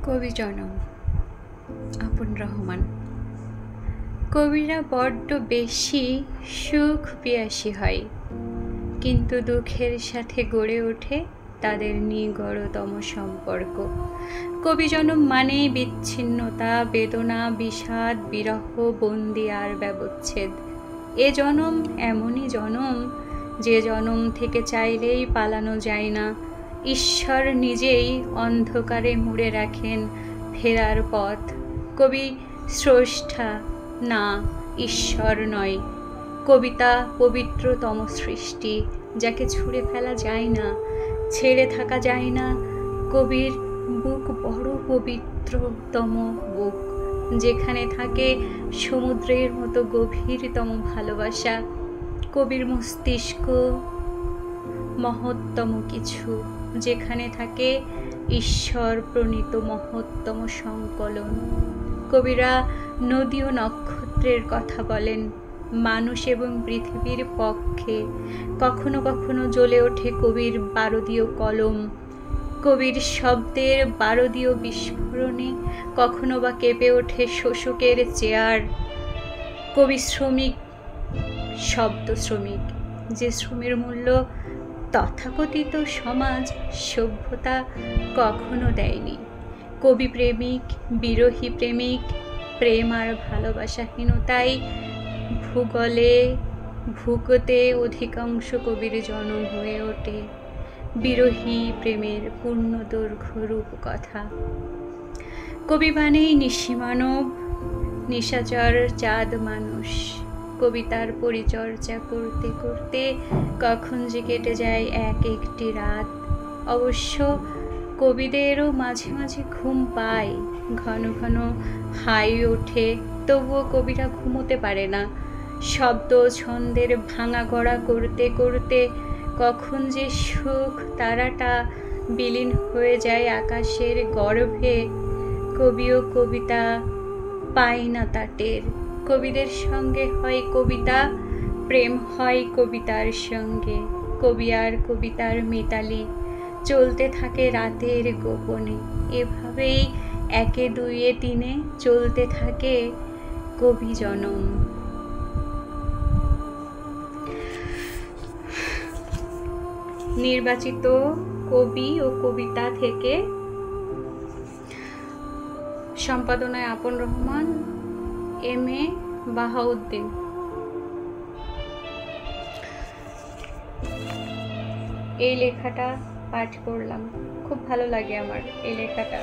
কবি জনম আপন রহমান। কবিরা বড্ড বেশি সুখ পিয়াসী হয়, কিন্তু দুঃখের সাথে গড়ে ওঠে তাদের নিগড়তম সম্পর্ক। কবি জনম মানেই বিচ্ছিন্নতা, বেদনা, বিষাদ, বিরহ, বন্দি আর ব্যবচ্ছেদ। এ জনম এমনই জনম যে জনম থেকে চাইলেই পালানো যায় না। ঈশ্বর নিজেই অন্ধকারে মুড়ে রাখেন ফেরার পথ। কবি স্রষ্টা না, ঈশ্বর নয়। কবিতা পবিত্রতম সৃষ্টি, যাকে ছুঁড়ে ফেলা যায় না, ছেড়ে থাকা যায় না। কবির বুক বড় পবিত্রতম বুক, যেখানে থাকে সমুদ্রের মতো গভীরতম ভালোবাসা। কবির মস্তিষ্ক মহত্তম কিছু, যেখানে থাকে ঈশ্বর প্রণীত মহত্তম সংকলন। কবিরা নদী ও নক্ষত্রের কথা বলেন মানুষ এবং পৃথিবীর পক্ষে। কখনো কখনো জ্বলে ওঠে কবির বারদীয় কলম। কবির শব্দের বারদীয় বিস্ফোরণে কখনো বা কেঁপে ওঠে শোষকের চেয়ার। কবি শ্রমিক, শব্দ শ্রমিক, যে শ্রমের মূল্য তথাকথিত সমাজ সভ্যতা কখনো দেয়নি। কবি প্রেমিক, বিরহী প্রেমিক, প্রেম আর ভালোবাসাহীনতাই ভূগোতে অধিকাংশ কবির জন্ম হয়ে ওঠে। বিরহী প্রেমের পূর্ণদৈর্ঘ্য রূপকথা। কবি মানেই নিশিমানব, নিশাচর চাঁদ মানুষ। কবিতার পরিচর্যা করতে করতে কখন যে কেটে যায় এক একটি রাত। অবশ্য কবিদেরও মাঝে মাঝে ঘুম পায়, ঘন ঘন হাই ওঠে, তবুও কবিরা ঘুমোতে পারে না। শব্দ ছন্দের ভাঙা গড়া করতে করতে কখন যে সুখ তারাটা বিলীন হয়ে যায় আকাশের গর্ভে। কবি ও কবিতা পায় না তা টের। কবিদের সঙ্গে হয় কবিতা, প্রেম হয় কবিতার সঙ্গে। কবি আর কবিতার মিতালি চলতে থাকে রাতের গোপনে। এভাবেই একে দুইয়ে তিনে চলতে থাকে কবি জনম। নির্বাচিত কবি ও কবিতা থেকে সম্পাদনায় আপন রহমান, এম.এ. বাহাউদ্দিন। এই লেখাটা পাঠ করলাম, খুব ভালো লাগে আমার এই লেখাটা।